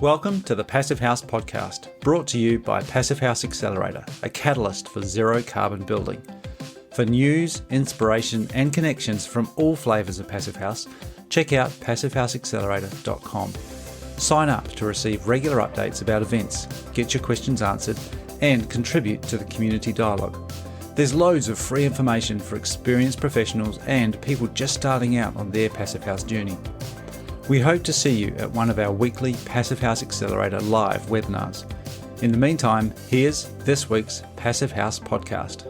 Welcome to the Passive House podcast, brought to you by Passive House Accelerator, a catalyst for zero carbon building. For news, inspiration, and connections from all flavours of Passive House, check out passivehouseaccelerator.com. Sign up to receive regular updates about events, get your questions answered, and contribute to the community dialogue. There's loads of free information for experienced professionals and people just starting out on their Passive House journey. We hope to see you at one of our weekly Passive House Accelerator live webinars. In the meantime, here's this week's Passive House podcast.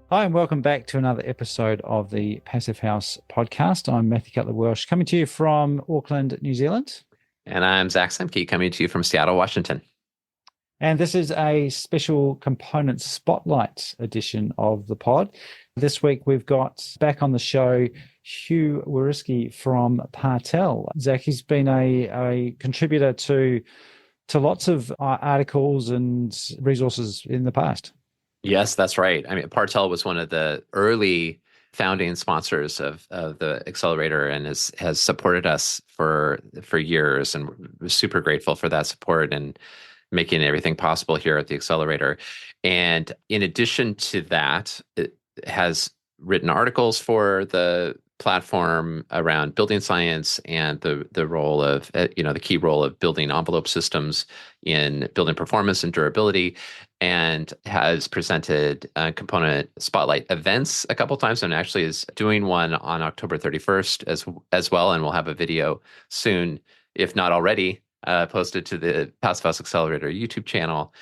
Hi, and welcome back to another episode of the Passive House podcast. I'm Matthew Cutler-Welsh, coming to you from Auckland, New Zealand. And I'm Zach Semke, coming to you from Seattle, Washington. And this is a special component spotlight edition of the pod. This week we've got back on the show Hugh Whiriskey from Partel. Zach, he's been a contributor to lots of articles and resources in the past. Yes, that's right. I mean, Partel was one of the early founding sponsors of the accelerator and has supported us for years, and we're super grateful for that support and making everything possible here at the accelerator. And in addition to that, it has written articles for the platform around building science and the role of, the key role of building envelope systems in building performance and durability, and has presented component spotlight events a couple times, and actually is doing one on October 31st as well. And we'll have a video soon, if not already, posted to the Passive House Accelerator YouTube channel.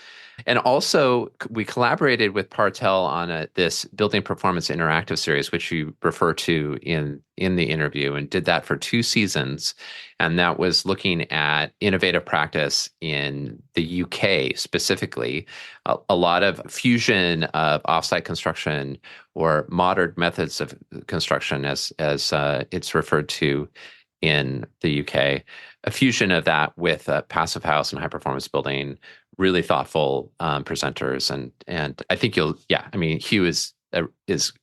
And also, we collaborated with Partel on this Building Performance Interactive series, which you refer to in the interview, and did that for 2 seasons. And that was looking at innovative practice in the UK specifically, a lot of fusion of offsite construction or modern methods of construction, as it's referred to in the UK, a fusion of that with Passive House and high performance building. Really thoughtful presenters, and I think Hugh is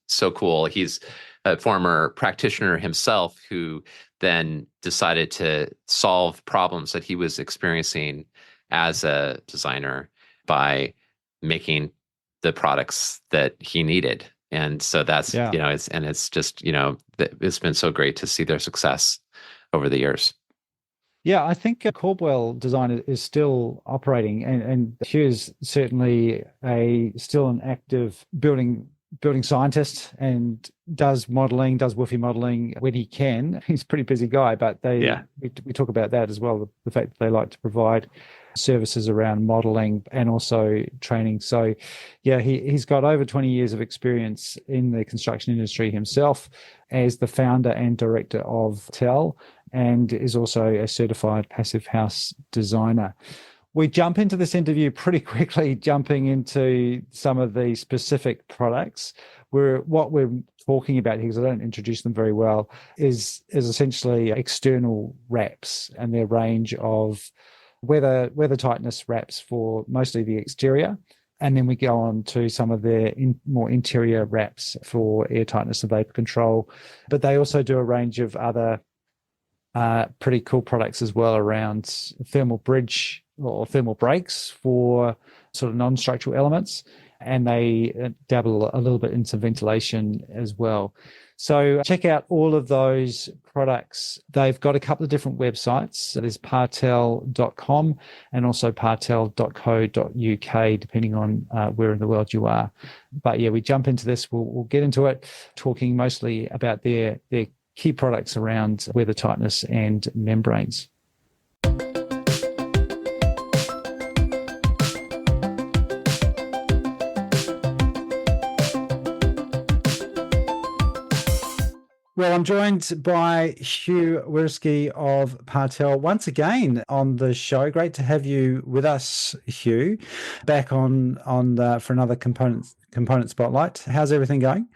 so cool. He's a former practitioner himself who then decided to solve problems that he was experiencing as a designer by making the products that he needed. And so that's it's been so great to see their success over the years. Yeah, I think Caldwell Design is still operating, and Hugh's certainly still an active building scientist and does WIFI modeling when he can. He's a pretty busy guy, but we talk about that as well, the fact that they like to provide services around modeling and also training. So yeah, he's got over 20 years of experience in the construction industry himself as the founder and director of TEL, and is also a certified Passive House designer. We jump into this interview pretty quickly, jumping into some of the specific products. What we're talking about here, because I don't introduce them very well, is essentially external wraps and their range of weather tightness wraps for mostly the exterior. And then we go on to some of their more interior wraps for air tightness and vapor control. But they also do a range of other pretty cool products as well around thermal bridge or thermal breaks for sort of non-structural elements. And they dabble a little bit into ventilation as well. So check out all of those products. They've got a couple of different websites. There's partel.com and also partel.co.uk, depending on where in the world you are. But yeah, we jump into this. We'll get into it, talking mostly about their key products around weather tightness and membranes. Well, I'm joined by Hugh Whiriskey of Partel once again on the show. Great to have you with us, Hugh, back on for another component spotlight. How's everything going?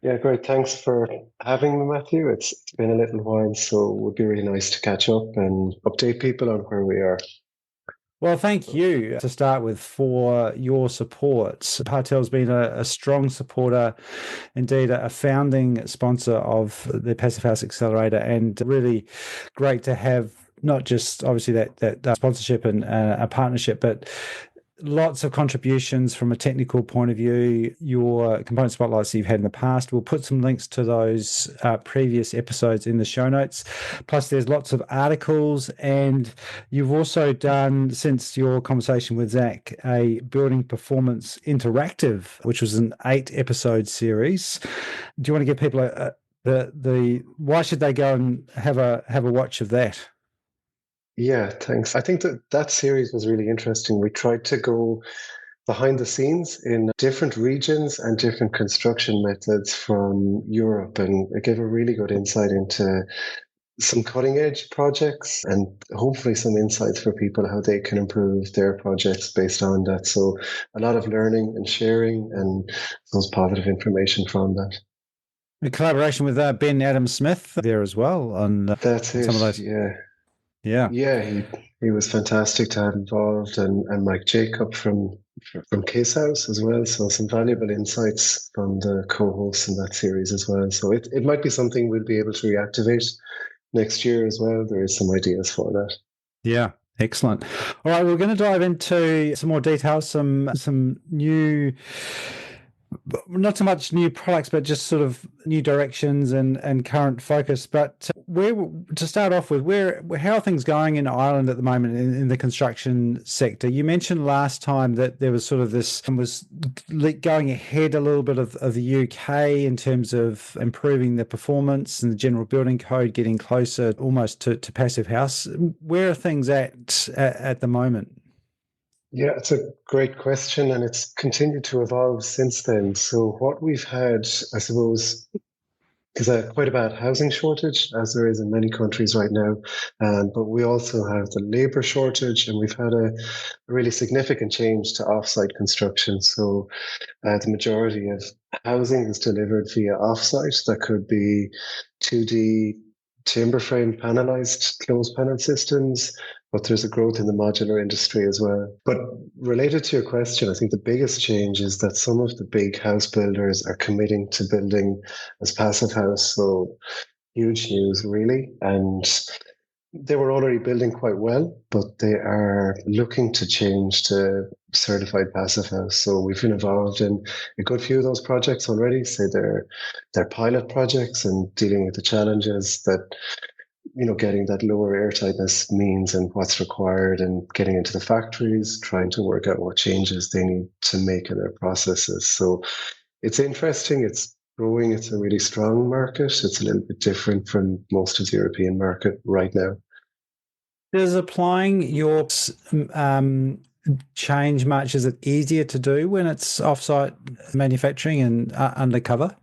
Yeah, great. Thanks for having me, Matthew. It's been a little while, so it would be really nice to catch up and update people on where we are. Well, thank you to start with for your support. Partel's been a strong supporter, indeed a founding sponsor of the Passive House Accelerator, and really great to have not just obviously that sponsorship and a partnership, but lots of contributions from a technical point of view, your component spotlights that you've had in the past. We'll put some links to those previous episodes in the show notes. Plus, there's lots of articles, and you've also done, since your conversation with Zach, a Building Performance Interactive, which was an 8-episode series. Do you want to give people the why should they go and have a watch of that? Yeah, thanks. I think that series was really interesting. We tried to go behind the scenes in different regions and different construction methods from Europe, and it gave a really good insight into some cutting edge projects and hopefully some insights for people how they can improve their projects based on that. So a lot of learning and sharing and those positive information from that. A collaboration with Ben Adam Smith there as well on That's some of it. those. Yeah. Yeah. Yeah, he was fantastic to have involved, and Mike Jacob from Case House as well. So some valuable insights from the co-hosts in that series as well. So it might be something we'll be able to reactivate next year as well. There is some ideas for that. Yeah. Excellent. All right, we're going to dive into some more details, some new, not so much new products, but just sort of new directions and current focus. But to start off with, how are things going in Ireland at the moment in the construction sector? You mentioned last time that there was sort of this was going ahead a little bit of the UK in terms of improving the performance and the general building code, getting closer almost to Passive House. Where are things at the moment? Yeah, it's a great question, and it's continued to evolve since then. So what we've had, I suppose, is quite a bad housing shortage, as there is in many countries right now. But we also have the labour shortage, and we've had a really significant change to offsite construction. So the majority of housing is delivered via offsite. That could be 2D timber frame panelized closed panel systems, but there's a growth in the modular industry as well. But related to your question, I think the biggest change is that some of the big house builders are committing to building as passive house. So huge news, really. And they were already building quite well, but they are looking to change to certified passive house. So we've been involved in a good few of those projects already. Say they're pilot projects and dealing with the challenges that getting that lower airtightness means and what's required, and getting into the factories, trying to work out what changes they need to make in their processes. So it's interesting. It's growing. It's a really strong market. It's a little bit different from most of the European market right now. Does applying your change much? Is it easier to do when it's offsite manufacturing and undercover?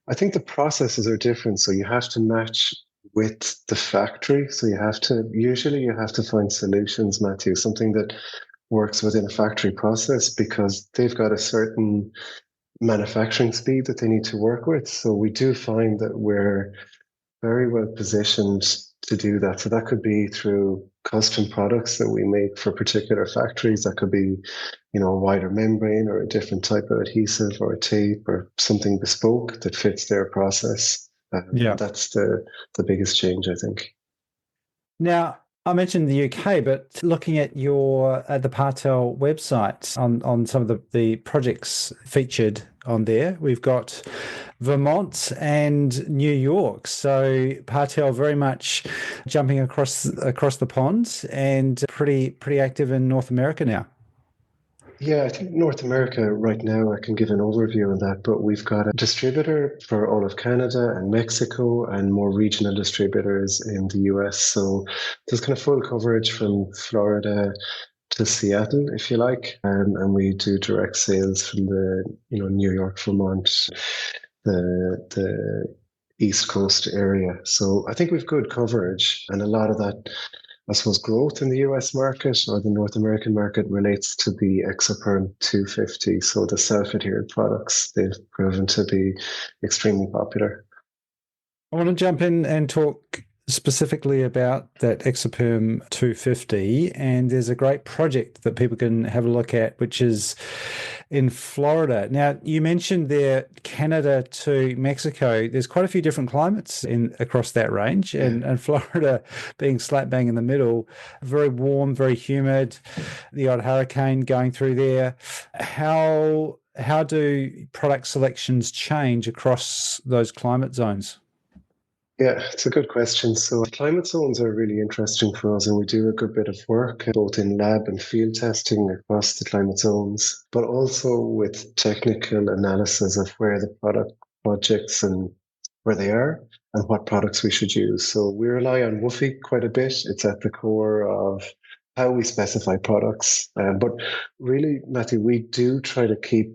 I think the processes are different. So you have to match with the factory. So usually you have to find solutions, Matthew, something that works within a factory process, because they've got a certain manufacturing speed that they need to work with. So we do find that we're very well positioned to do that. So that could be through custom products that we make for particular factories. That could be, a wider membrane or a different type of adhesive or a tape or something bespoke that fits their process. Yeah, that's the biggest change, I think. Now, I mentioned the UK, but looking at the Partel website on some of the projects featured on there, we've got Vermont and New York. So Partel very much jumping across the pond and pretty active in North America now. Yeah, I think North America right now, I can give an overview on that, but we've got a distributor for all of Canada and Mexico and more regional distributors in the US. So there's kind of full coverage from Florida to Seattle, if you like. And we do direct sales from the, New York, Vermont, the East Coast area. So I think we've good coverage, and a lot of that, I suppose, growth in the US market or the North American market relates to the ExoPerm 250. So the self-adhered products, they've proven to be extremely popular. I want to jump in and talk specifically about that ExoPerm 250, and there's a great project that people can have a look at, which is in Florida. Now, you mentioned there Canada to Mexico. There's quite a few different climates across that range, and Florida being slap bang in the middle, very warm, very humid, the odd hurricane going through there. How do product selections change across those climate zones? Yeah, it's a good question. So climate zones are really interesting for us, and we do a good bit of work both in lab and field testing across the climate zones, but also with technical analysis of where the product projects and where they are and what products we should use. So we rely on WFI quite a bit. It's at the core of how we specify products. But really, Matthew, we do try to keep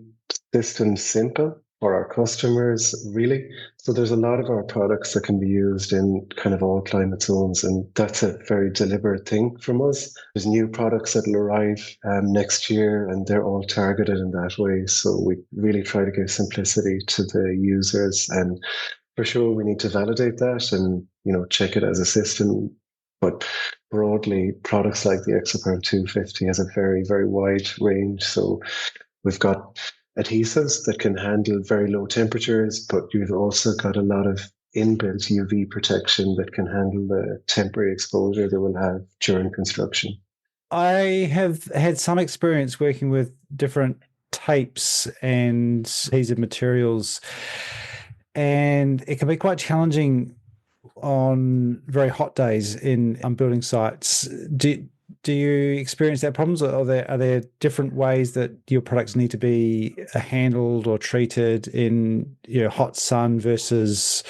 systems simple for our customers, really. So there's a lot of our products that can be used in kind of all climate zones, and that's a very deliberate thing from us. There's new products that will arrive next year, and they're all targeted in that way. So we really try to give simplicity to the users, and for sure we need to validate that and check it as a system. But broadly, products like the ExoPerm 250 has a very, very wide range. So we've got adhesives that can handle very low temperatures, but you've also got a lot of inbuilt UV protection that can handle the temporary exposure they will have during construction. I have had some experience working with different tapes and adhesive materials, and it can be quite challenging on very hot days on building sites. Do you experience that problems, or are there different ways that your products need to be handled or treated in hot sun versus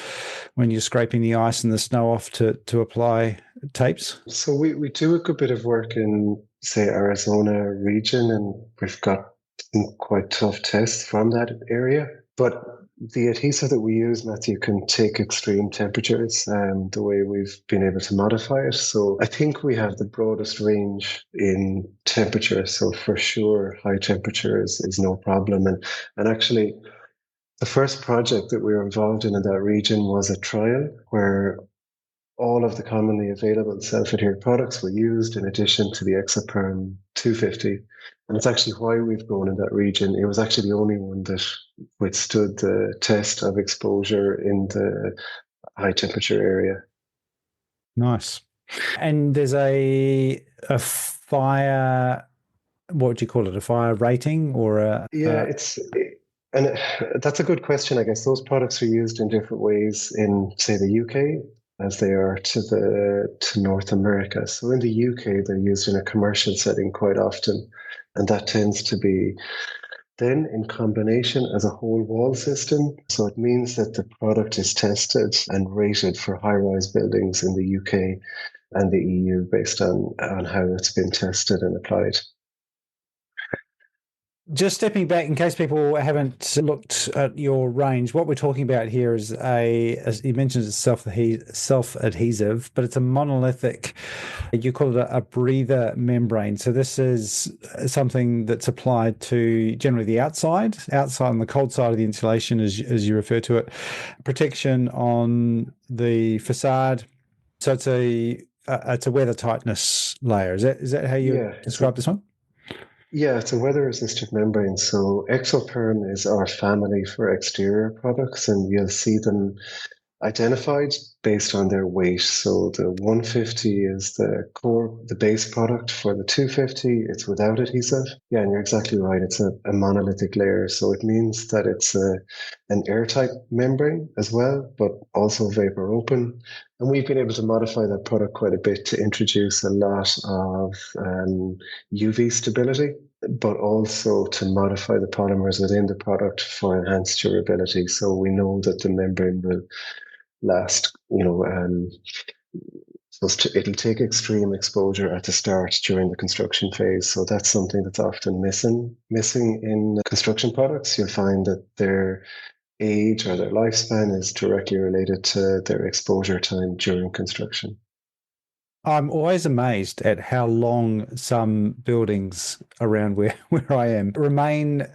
when you're scraping the ice and the snow off to apply tapes? So we do a good bit of work in, say, Arizona region, and we've got some quite tough tests from that area. But the adhesive that we use, Matthew, can take extreme temperatures, the way we've been able to modify it. So I think we have the broadest range in temperature. So for sure, high temperatures is no problem. And actually, the first project that we were involved in that region was a trial where all of the commonly available self-adhered products were used in addition to the ExoPerm 250. And it's actually why we've grown in that region. It was actually the only one that withstood the test of exposure in the high temperature area. Nice. And there's a fire, what would you call it? A fire rating or a... Yeah, that's a good question. I guess those products are used in different ways in, say, the UK as they are to North America. So in the UK, they're used in a commercial setting quite often, and that tends to be then in combination as a whole wall system. So it means that the product is tested and rated for high-rise buildings in the UK and the EU based on how it's been tested and applied. Just stepping back, in case people haven't looked at your range, what we're talking about here is as you mentioned, it's self-adhesive, but it's a monolithic, you call it a breather membrane. So this is something that's applied to generally the outside on the cold side of the insulation, as you refer to it, protection on the facade. So it's a weather tightness layer. Is that how you describe this one? Yeah, it's a weather-resistant membrane. So ExoPerm is our family for exterior products, and you'll see them identified based on their weight. So the 150 is the base product. For the 250, it's without adhesive. Yeah, and you're exactly right. It's a monolithic layer. So it means that it's an airtight membrane as well, but also vapor open. And we've been able to modify that product quite a bit to introduce a lot of UV stability, but also to modify the polymers within the product for enhanced durability. So we know that the membrane will last, it'll take extreme exposure at the start during the construction phase. So that's something that's often missing in construction products. You'll find that their age or their lifespan is directly related to their exposure time during construction. I'm always amazed at how long some buildings around where I am remain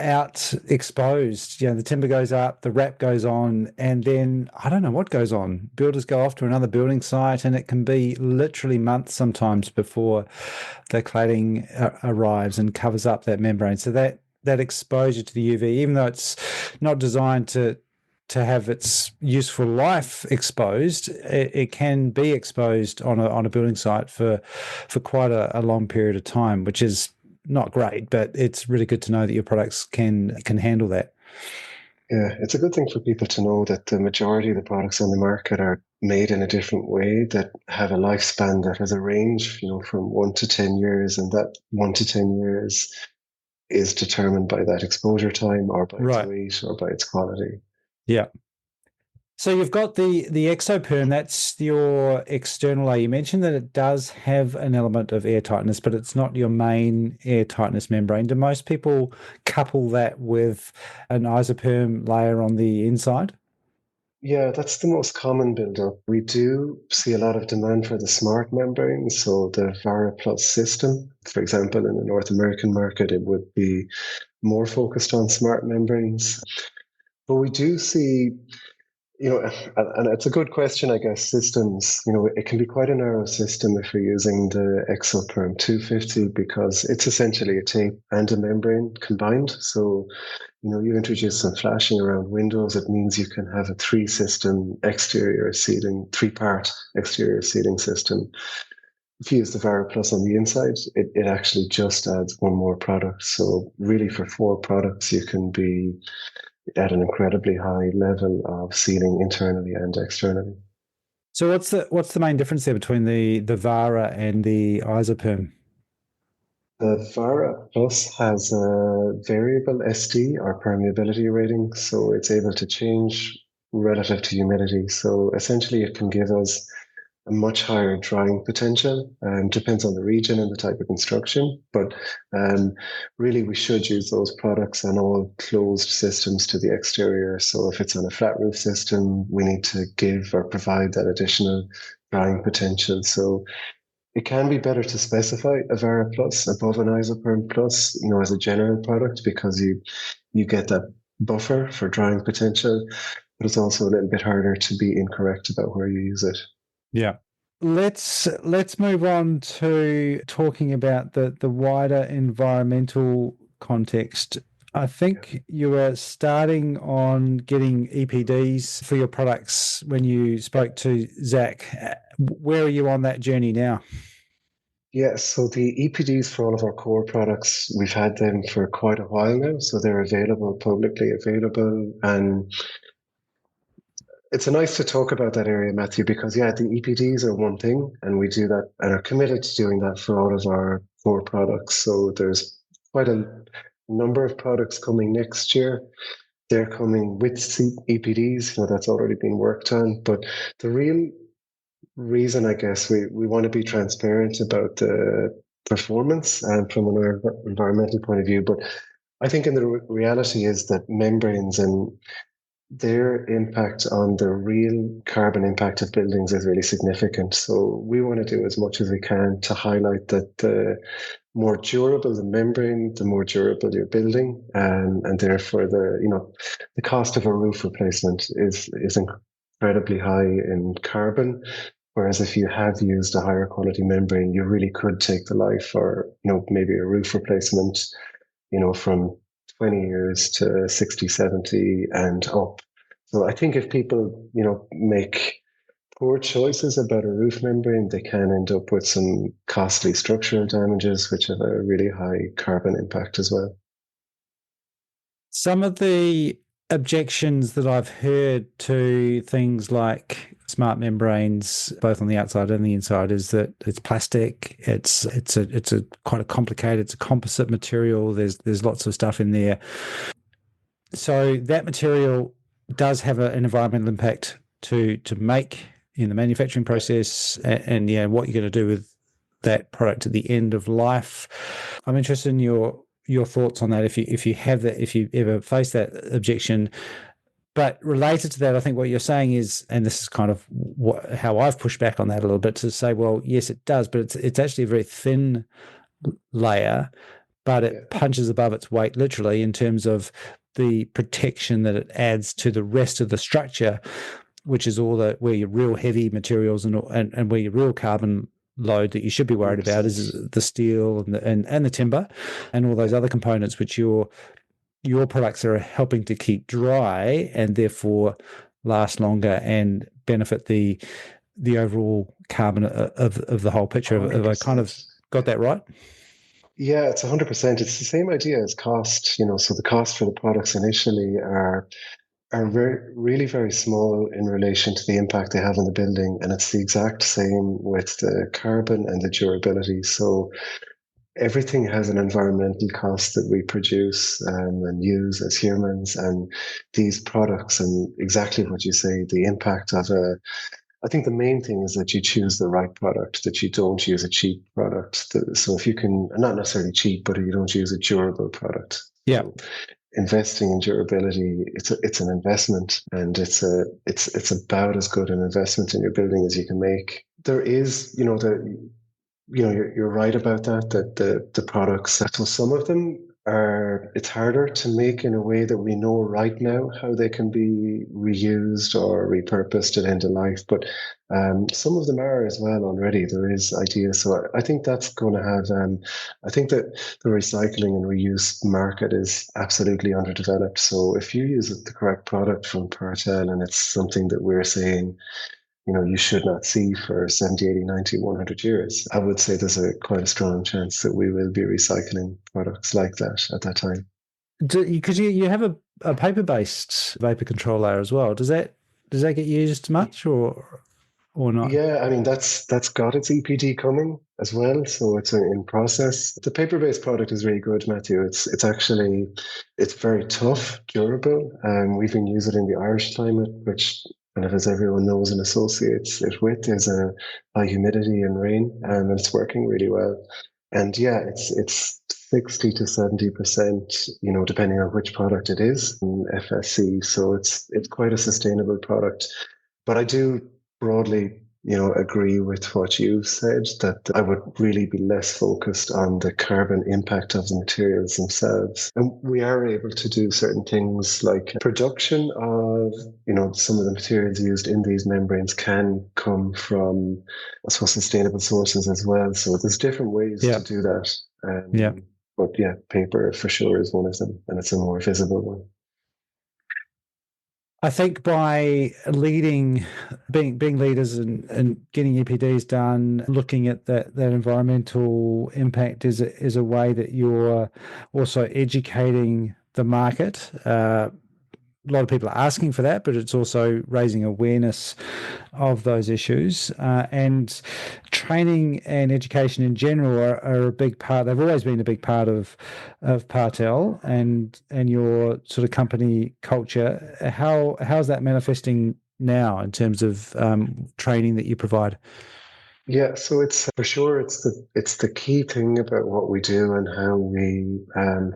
out exposed. The timber goes up, the wrap goes on, and then I don't know what goes on. Builders go off to another building site, and it can be literally months sometimes before the cladding arrives and covers up that membrane. So that exposure to the UV, even though it's not designed to have its useful life exposed, it can be exposed on a building site for quite a long period of time, which is not great, but it's really good to know that your products can handle that. Yeah, it's a good thing for people to know that the majority of the products on the market are made in a different way, that have a lifespan that has a range, from 1 to 10 years, and that 1 to 10 years is determined by that exposure time or by its weight or by its quality. Yeah. So you've got the ExoPerm, that's your external layer. You mentioned that it does have an element of air tightness, but it's not your main air tightness membrane. Do most people couple that with an ExoPerm layer on the inside? Yeah, that's the most common build-up. We do see a lot of demand for the smart membrane, so the Vara Plus system. For example, in the North American market, it would be more focused on smart membranes. But we do see, and it's a good question, I guess, systems, it can be quite a narrow system if you're using the ExoPerm 250 because it's essentially a tape and a membrane combined. So, you introduce some flashing around windows, it means you can have a three-part exterior sealing system. If you use the Vara Plus on the inside, it actually just adds one more product. So really for 4 products, you can be at an incredibly high level of sealing internally and externally. So what's the main difference there between the Vara and the ExoPerm? The Vara Plus has a variable SD or permeability rating, so it's able to change relative to humidity. So essentially it can give us a much higher drying potential, depends on the region and the type of construction. But really, we should use those products on all closed systems to the exterior. So if it's on a flat roof system, we need to give or provide that additional drying potential. So it can be better to specify a Vara Plus above an ExoPerm Plus, as a general product, because you get that buffer for drying potential, but it's also a little bit harder to be incorrect about where you use it. Yeah. Let's move on to talking about the wider environmental context. I think you were starting on getting EPDs for your products when you spoke to Zach. Where are you on that journey now? Yeah, so the EPDs for all of our core products, we've had them for quite a while now. So they're publicly available. And it's nice to talk about that area, Matthew, because the EPDs are one thing, and we do that and are committed to doing that for all of our core products. So there's quite a number of products coming next year. They're coming with EPDs, that's already been worked on. But the real reason, I guess, we want to be transparent about the performance and from an environmental point of view. But I think in the reality is that membranes and their impact on the real carbon impact of buildings is really significant. So we want to do as much as we can to highlight that the more durable the membrane, the more durable your building, and therefore the cost of a roof replacement is incredibly high in carbon. Whereas if you have used a higher quality membrane, you really could take the life, or maybe a roof replacement, from 20 years to 60, 70 and up. So I think if people, make poor choices about a roof membrane, they can end up with some costly structural damages, which have a really high carbon impact as well. Some of the objections that I've heard to things like smart membranes, both on the outside and the inside, is that it's plastic. It's a quite a complicated. It's a composite material. There's lots of stuff in there. So that material does have an environmental impact to make in the manufacturing process, and what you're going to do with that product at the end of life. I'm interested in your thoughts on that. If you have that, if you ever face that objection. But related to that, I think what you're saying is, and this is kind of how I've pushed back on that a little bit, to say, well, yes, it does, but it's actually a very thin layer, but it punches above its weight literally in terms of the protection that it adds to the rest of the structure, which is all where your real heavy materials and where your real carbon load that you should be worried about is the steel and the timber and all those other components which your products are helping to keep dry and therefore last longer and benefit the overall carbon of the whole picture. Have I kind of got that right? Yeah, it's 100%. It's the same idea as cost, so the cost for the products initially are really very small in relation to the impact they have on the building. And it's the exact same with the carbon and the durability. So everything has an environmental cost that we produce and use as humans. And these products, and exactly what you say, the impact of I think the main thing is that you choose the right product, that you don't use a cheap product. So if you can, not necessarily cheap, but you don't use a durable product. Yeah. So investing in durability, it's an investment, and it's about as good an investment in your building as you can make. There is, you're right about that the products, so some of them it's harder to make in a way that we know right now how they can be reused or repurposed at end of life, but some of them are as well already. There is ideas, so I think that's going to have I think that the recycling and reuse market is absolutely underdeveloped. So if you use the correct product from Partel, and it's something that we're saying you should not see for 70, 80, 90, 100 years, I would say there's quite a strong chance that we will be recycling products like that at that time. Because you have a paper-based vapor controller as well. Does that get used much or not? Yeah, I mean that's got its EPD coming as well, so it's in process. The paper-based product is really good, Matthew. It's very tough, durable, and we've been using it in the Irish climate, which kind of, as everyone knows and associates it with, is a high humidity and rain, and it's working really well. And yeah, it's 60 to 70%, depending on which product it is, in FSC. So it's quite a sustainable product. But I do broadly, agree with what you said, that I would really be less focused on the carbon impact of the materials themselves. And we are able to do certain things like production of, some of the materials used in these membranes can come from, I suppose, sustainable sources as well. So there's different ways to do that. But yeah, paper for sure is one of them, and it's a more visible one. I think by being leaders and getting EPDs done, looking at that environmental impact is a way that you're also educating the market. A lot of people are asking for that, but it's also raising awareness of those issues. And training and education in general are a big part. They've always been a big part of Partel and your sort of company culture. How's that manifesting now in terms of training that you provide? Yeah, so it's for sure it's the key thing about what we do and how we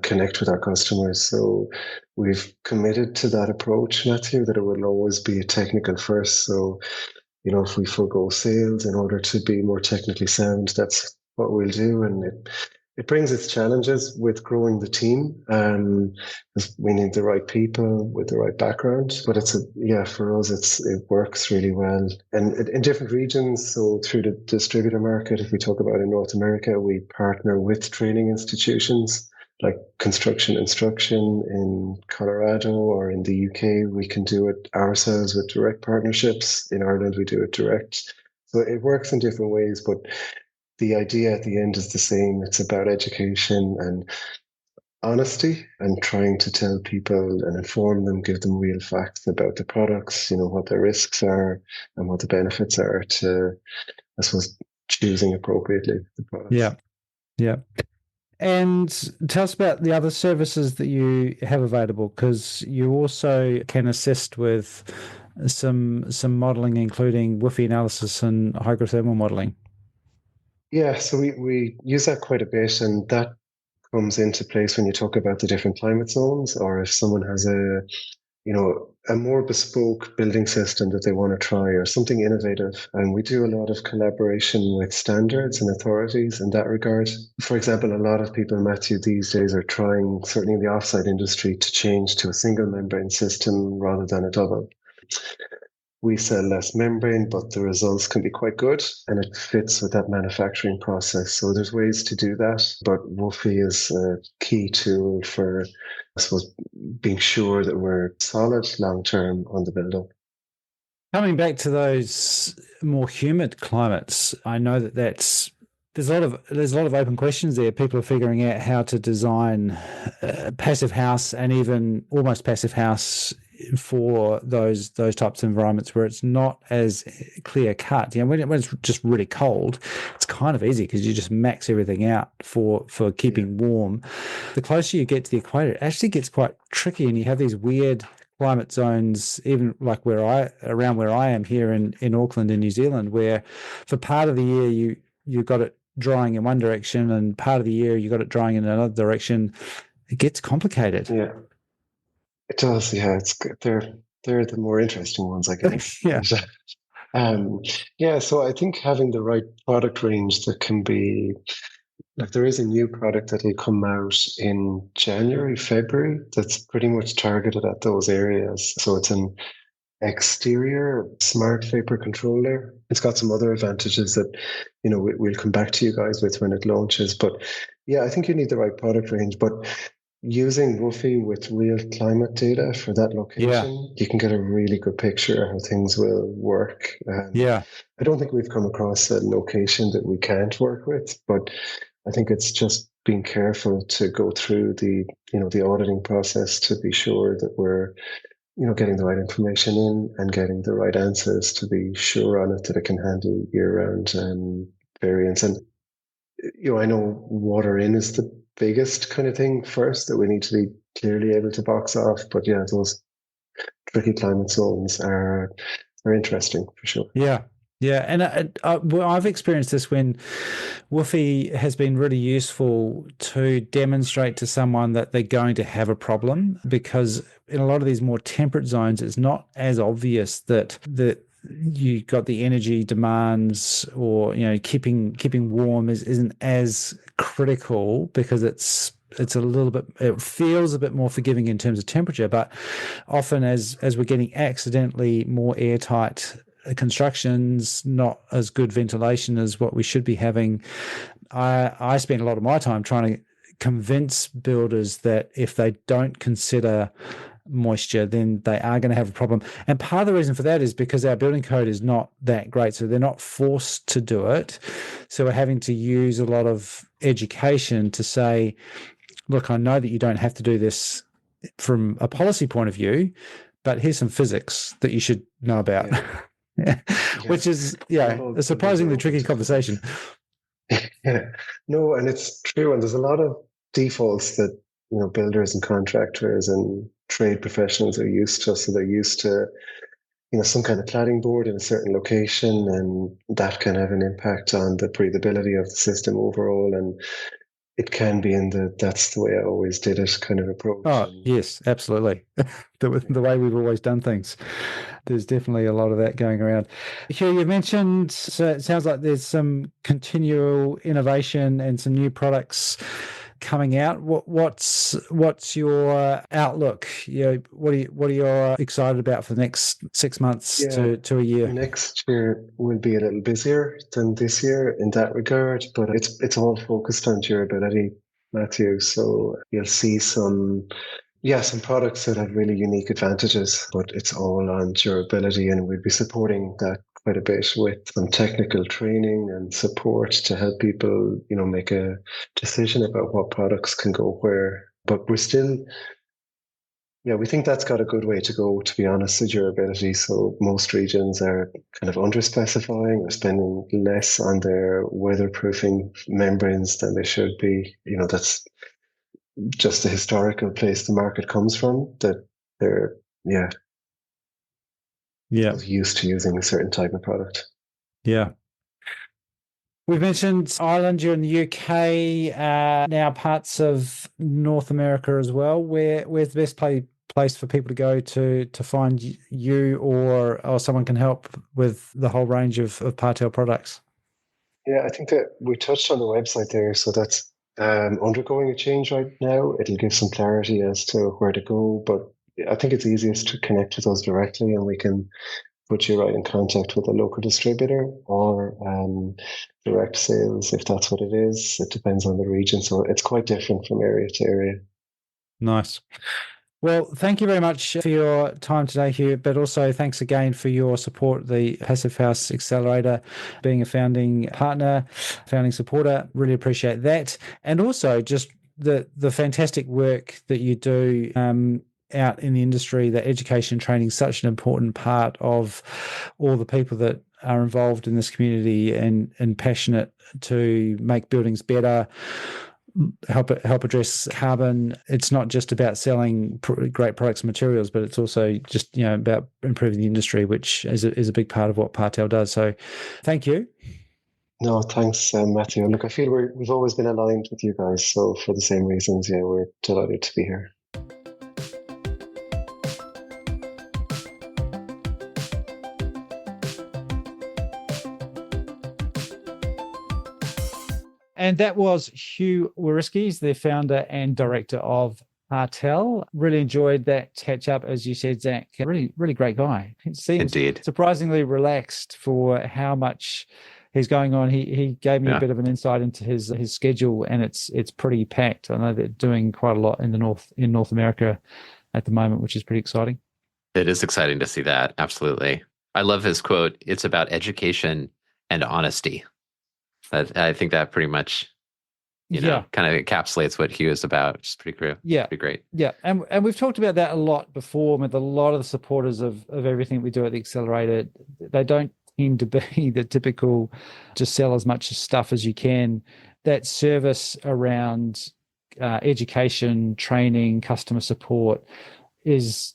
connect with our customers. So we've committed to that approach, Matthew, that it will always be a technical first. So, if we forego sales in order to be more technically sound, that's what we'll do. And it brings its challenges with growing the team. Because we need the right people with the right background. But for us, it works really well. And in different regions, so through the distributor market, if we talk about in North America, we partner with training institutions like construction instruction in Colorado, or in the UK, we can do it ourselves with direct partnerships. In Ireland, we do it direct. So it works in different ways, but the idea at the end is the same. It's about education and honesty, and trying to tell people and inform them, give them real facts about the products, what the risks are and what the benefits are, to, I suppose, choosing appropriately the products. Yeah. And tell us about the other services that you have available, because you also can assist with some modelling, including WIFI analysis and hygrothermal modelling. Yeah, so we use that quite a bit, and that comes into place when you talk about the different climate zones, or if someone has a more bespoke building system that they want to try or something innovative. And we do a lot of collaboration with standards and authorities in that regard. For example, a lot of people, Matthew, these days are trying, certainly in the offsite industry, to change to a single membrane system rather than a double. We sell less membrane, but the results can be quite good and it fits with that manufacturing process. So there's ways to do that, but WFI is a key tool for, I suppose, being sure that we're solid long-term on the build-up. Coming back to those more humid climates, I know that there's a lot of open questions there. People are figuring out how to design a passive house and even almost passive house for those types of environments where it's not as clear cut. When it's just really cold, it's kind of easy because you just max everything out for keeping warm. The closer you get to the equator, it actually gets quite tricky, and you have these weird climate zones, even like around where I am here in Auckland in New Zealand, where for part of the year you got it drying in one direction and part of the year you got it drying in another direction. It gets complicated. Yeah, it does. Yeah, it's good. They're the more interesting ones, I guess. Yeah. So I think having the right product range that can be, like, there is a new product that will come out in January, February, that's pretty much targeted at those areas. So it's an exterior smart vapor controller. It's got some other advantages that, we'll come back to you guys with when it launches. But yeah, I think you need the right product range. But using WFI with real climate data for that location, you can get a really good picture of how things will work. I don't think we've come across a location that we can't work with, but I think it's just being careful to go through the auditing process to be sure that we're, getting the right information in and getting the right answers to be sure on it that it can handle year-round variants. And I know water in is the biggest kind of thing first that we need to be clearly able to box off. But yeah, those tricky climate zones are interesting for sure. Yeah, and I've experienced this when WFI has been really useful to demonstrate to someone that they're going to have a problem, because in a lot of these more temperate zones, it's not as obvious that you got the energy demands or keeping warm isn't as critical, because it feels a bit more forgiving in terms of temperature. But often as we're getting accidentally more airtight constructions, not as good ventilation as what we should be having, I spend a lot of my time trying to convince builders that if they don't consider moisture, then they are going to have a problem. And part of the reason for that is because our building code is not that great, so they're not forced to do it. So we're having to use a lot of education to say, look, I know that you don't have to do this from a policy point of view, but here's some physics that you should know about. Which is a surprisingly tricky conversation. No, and it's true, and there's a lot of defaults that builders and contractors and trade professionals are used to. So they're used to some kind of cladding board in a certain location, and that can have an impact on the breathability of the system overall. And it can be that's the way I always did it kind of approach. Oh, yes, absolutely. The way we've always done things. There's definitely a lot of that going around. Hugh, you mentioned, so it sounds like there's some continual innovation and some new products coming out. What's your outlook? What are you excited about for the next 6 months to a year? Next year will be a little busier than this year in that regard, but it's all focused on durability, Matthew. So you'll see some products that have really unique advantages, but it's all on durability, and we'll be supporting that quite a bit with some technical training and support to help people, make a decision about what products can go where. But we're still, we think that's got a good way to go, to be honest, the durability. So most regions are kind of under-specifying or spending less on their weatherproofing membranes than they should be. That's just the historical place the market comes from, that they're used to using a certain type of product. Yeah. We've mentioned Ireland, you're in the UK, now parts of North America as well. Where's the best place for people to go to find you, or someone can help with the whole range of Partel products? Yeah, I think that we touched on the website there, so that's undergoing a change right now. It'll give some clarity as to where to go, but I think it's easiest to connect with us directly, and we can put you right in contact with a local distributor or direct sales, if that's what it is. It depends on the region, so it's quite different from area to area. Nice. Well, thank you very much for your time today, Hugh, but also thanks again for your support, the Passive House Accelerator, being a founding partner, founding supporter. Really appreciate that. And also just the fantastic work that you do out in the industry. That education training is such an important part of all the people that are involved in this community and passionate to make buildings better, help address carbon. It's not just about selling great products and materials, but it's also just about improving the industry, which is a big part of what Partel does. So, thank you. No, thanks, Matthew. Look, I feel we've always been aligned with you guys, so for the same reasons, yeah, we're delighted to be here. And that was Hugh Whiriskey, the founder and director of Partel. Really enjoyed that catch up, as you said, Zach. Really, really great guy. He seems Indeed. surprisingly relaxed for how much he's going on. He gave me a bit of an insight into his schedule, and it's pretty packed. I know they're doing quite a lot in North America at the moment, which is pretty exciting. It is exciting to see that. Absolutely. I love his quote. It's about education and honesty. I think that pretty much, kind of encapsulates what Hugh is about, which is pretty cool. Yeah. Pretty great. Yeah. And we've talked about that a lot before with a lot of the supporters of everything we do at the Accelerator. They don't tend to be the typical just sell as much stuff as you can. That service around education, training, customer support is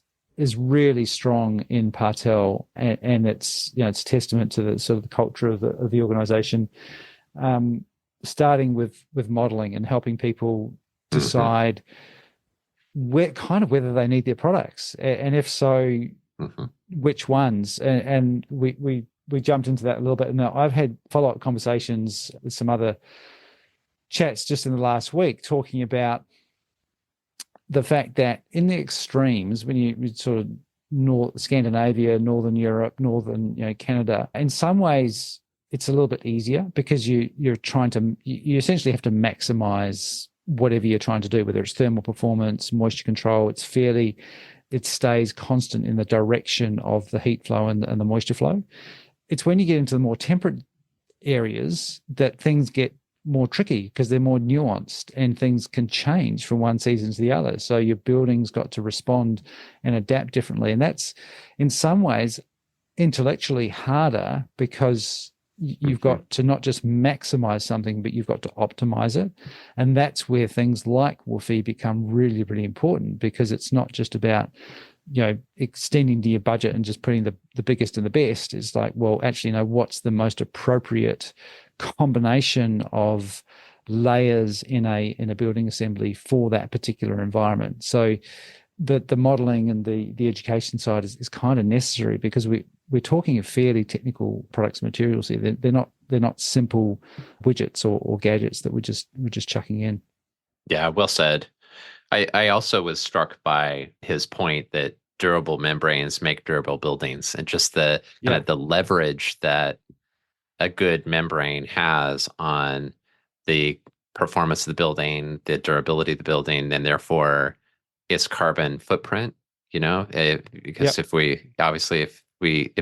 really strong in Partel, and it's testament to the sort of the culture of the organization. Starting with modeling and helping people decide whether they need their products, and if so, which ones. And we jumped into that a little bit. Now, I've had follow-up conversations with some other chats just in the last week talking about the fact that in the extremes, when you sort of Scandinavia, Northern Europe, Northern Canada, in some ways it's a little bit easier because you essentially have to maximize whatever you're trying to do, whether it's thermal performance, moisture control. It stays constant in the direction of the heat flow and the moisture flow. It's when you get into the more temperate areas that things get more tricky because they're more nuanced and things can change from one season to the other. So your building's got to respond and adapt differently. And that's in some ways intellectually harder because you've got to not just maximize something, but you've got to optimize it. And that's where things like WFE become really, really important, because it's not just about, extending to your budget and just putting the biggest and the best. It's like, well, actually, what's the most appropriate combination of layers in a building assembly for that particular environment. So the modeling and the education side is kind of necessary, because we're talking of fairly technical products and materials here. They're not simple widgets or gadgets that we're just chucking in. Yeah, well said. I also was struck by his point that durable membranes make durable buildings, and just the kind of the leverage that a good membrane has on the performance of the building, the durability of the building, and therefore its carbon footprint. Because if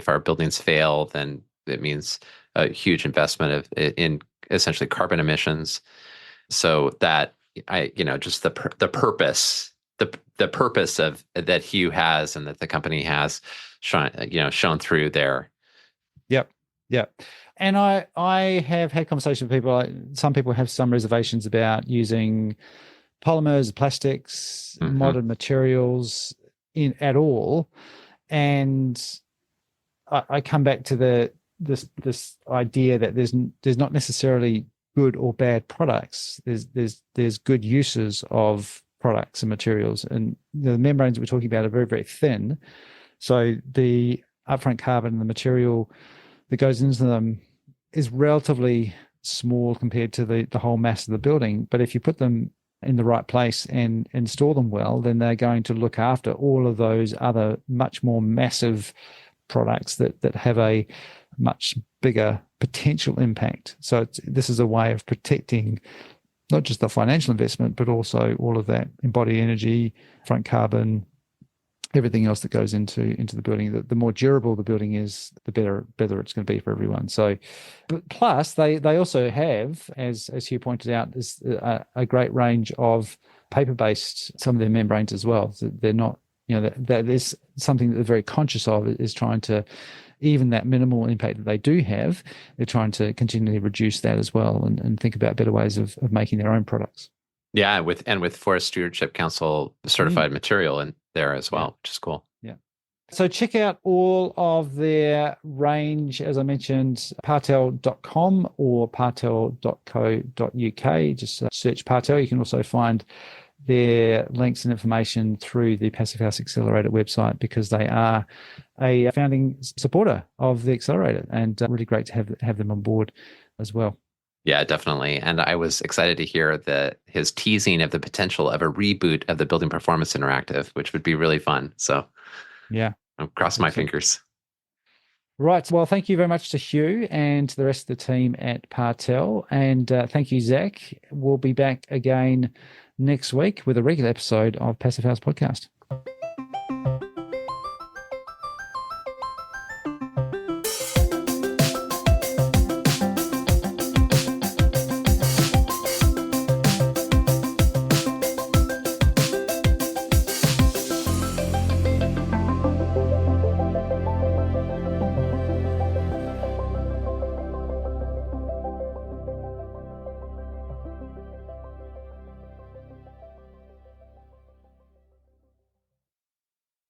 our buildings fail, then it means a huge investment in essentially carbon emissions. So that just the purpose of that Hugh has and that the company has shown through there. Yep. And I have had conversations with people. Some people have some reservations about using polymers, plastics, modern materials at all. And I come back to this idea that there's not necessarily good or bad products. There's good uses of products and materials. And the membranes we're talking about are very, very thin. So the upfront carbon and the material that goes into them is relatively small compared to the whole mass of the building. But if you put them in the right place and store them well, then they're going to look after all of those other much more massive products that have a much bigger potential impact. So this is a way of protecting not just the financial investment, but also all of that embodied energy, front carbon, everything else that goes into the building. The more durable the building is, the better it's going to be for everyone. So, but plus they also have, as Hugh pointed out, is a great range of paper-based, some of their membranes as well. So they're not, that is something that they're very conscious of, is trying to, even that minimal impact that they do have, they're trying to continually reduce that as well and think about better ways of making their own products. Yeah, with Forest Stewardship Council certified material in there as well, which is cool. Yeah. So check out all of their range, as I mentioned, partel.com or partel.co.uk. Just search Partel. You can also find their links and information through the Passive House Accelerator website, because they are a founding supporter of the Accelerator, and really great to have them on board as well. Yeah, definitely. And I was excited to hear his teasing of the potential of a reboot of the Building Performance Interactive, which would be really fun. So yeah, I'm crossing my fingers. Right. Well, thank you very much to Hugh and to the rest of the team at Partel. And thank you, Zach. We'll be back again next week with a regular episode of Passive House Podcast.